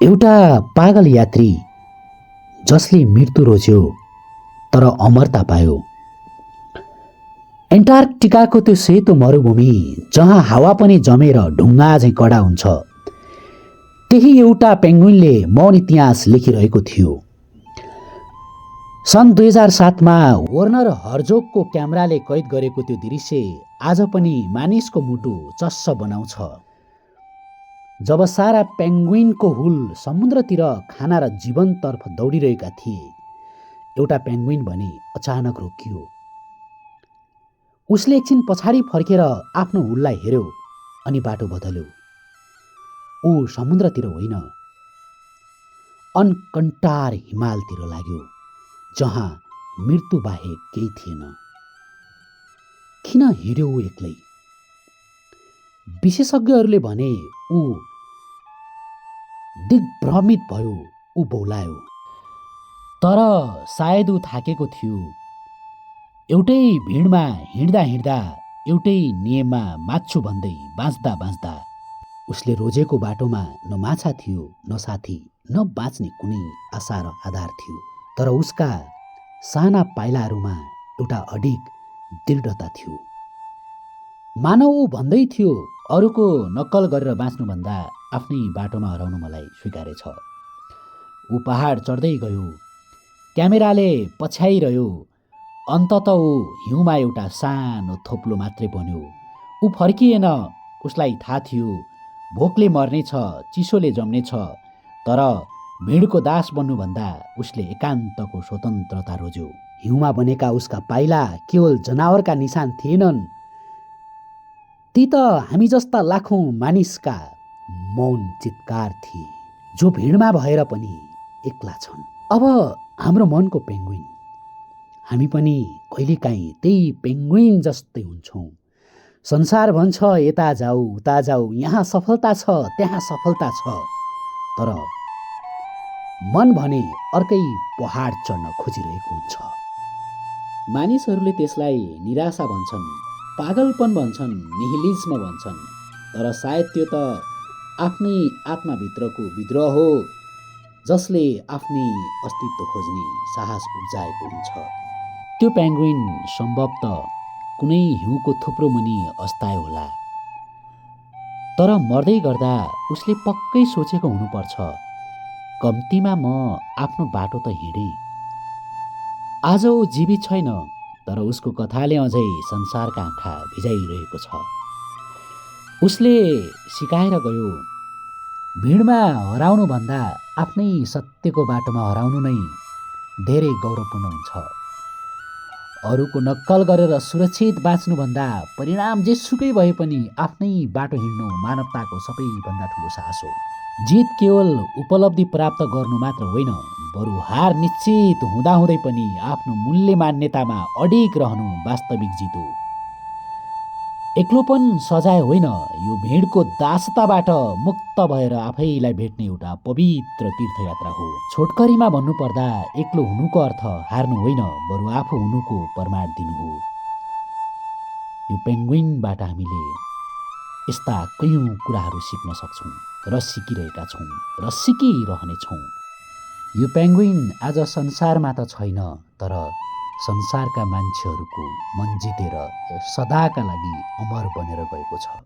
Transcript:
एउटा पागल यात्री जसले मृत्यु रोज्यो तर अमरता पायो। एन्टार्क्टिकाको त्यो सेतो मरुभूमि जहाँ हावा पनि जमेर ढुङ्गा झैँ कडा हुन्छ, त्यही एउटा पेङ्गुइनले मौन इतिहास लेखिरहेको थियो। सन् 2007मा वर्नर हर्जोगको क्यामेराले कैद गरेको त्यो दृश्य आज पनि मानिसको मुटु चस्स बनाउँछ। जब सारा पेङ्गुइनको हुल समुद्रतिर खाना र जीवनतर्फ दौडिरहेका थिए, एउटा पेङ्गुइन भने अचानक रोकियो। उसले एकछिन पछाडि फर्केर आफ्नो हुललाई हेर्यो अनि बाटो बदल्यो। ऊ समुद्रतिर होइन, अनकन्टार हिमालतिर लाग्यो, जहाँ मृत्यु बाहेक केही थिएन। किन हिँड्यो ऊ एक्लै? विशेषज्ञहरूले भने ऊ दिग्भ्रमित भयो, ऊ बौलायो। तर सायद ऊ थाकेको थियो। एउटै भिडमा हिँड्दा हिँड्दा, एउटै नियममा माछु भन्दै बाँच्दा बाँच्दा उसले रोजेको बाटोमा न माछा थियो, न साथी, न बाँच्ने कुनै आशा र आधार थियो। तर उसका साना पाइलाहरूमा एउटा अडिग दृढता थियो। मानव ऊ भन्दै थियो, अरूको नक्कल गरेर बाँच्नुभन्दा आफ्नै बाटोमा हराउनु मलाई स्वीकार्य छ। ऊ पहाड चढ्दै गयो, क्यामेराले पछ्याइरह्यो। अन्ततः ऊ हिउँमा एउटा सानो थोप्लो मात्रै बन्यो। ऊ फर्किएन। उसलाई थाहा थियो भोकले मर्नेछ, चिसोले जम्नेछ, तर भिडको दास बन्नुभन्दा उसले एकान्तको स्वतन्त्रता रोज्यो। हिउँमा बनेका उसका पाइला केवल जनावरका निशान थिएनन्, ती त हामी जस्ता लाखौं मानिसका मौन चित्कार थिए, जो भिडमा भएर पनि एक्ला छन्। अब हाम्रो मनको पेङ्गुइन, हामी पनि कहिलेकाहीँ त्यही पेङ्गुइन जस्तै हुन्छौँ। संसार भन्छ यता जाऊ उता जाऊ, यहाँ सफलता छ त्यहाँ सफलता छ, तर मन भने अर्कै पहाड चढ्न खोजिरहेको हुन्छ। मानिसहरूले त्यसलाई निराशा भन्छन्, पागलपन भन्छन्, निहिलिज्म भन्छन्, तर सायद त्यो त आफ्नै आत्माभित्रको विद्रोह हो, जसले आफ्नै अस्तित्व खोज्ने साहस उब्जाएको हुन्छ। त्यो पेङ्गुइन सम्भवतः कुनै हिउँको थुप्रो मुनि अस्तायो होला, तर मर्दै गर्दा उसले पक्कै सोचेको हुनुपर्छ, कम्तीमा म आफ्नो बाटो त हिँडेँ। आज ऊ जीवित छैन, तर उसको कथाले अझै संसारका आँखा भिजाइरहेको छ। उसले सिकाएर गयो, भिडमा हराउनुभन्दा आफ्नै सत्यको बाटोमा हराउनु नै धेरै गौरवपूर्ण हुन्छ। अरूको नक्कल गरेर सुरक्षित बाँच्नुभन्दा परिणाम जेसुकै भए पनि आफ्नै बाटो हिँड्नु मानवताको सबैभन्दा ठुलो साहस हो। जित केवल उपलब्धि प्राप्त गर्नु मात्र होइन, बरु हार निश्चित हुँदाहुँदै पनि आफ्नो मूल्य मान्यतामा अडिग रहनु वास्तविक जित हो। एक्लोपन सजाय होइन, यो भिडको दासताबाट मुक्त भएर आफैलाई भेट्ने एउटा पवित्र तीर्थयात्रा हो। छोटकरीमा भन्नुपर्दा एक्लो हुनुको अर्थ हार्नु होइन, बरु आफू हुनुको प्रमाण दिनु हो। यो पेङ्गुइनबाट हामीले यस्ता कयौं कुराहरू सिक्न सक्छौँ र सिकिरहेका छौँ र सिकिरहनेछौँ। यो पेङ्गुइन आज संसारमा त छैन, तर संसारका मान्छेहरूको मन जितेर सदाका लागि अमर बनेर गएको छ।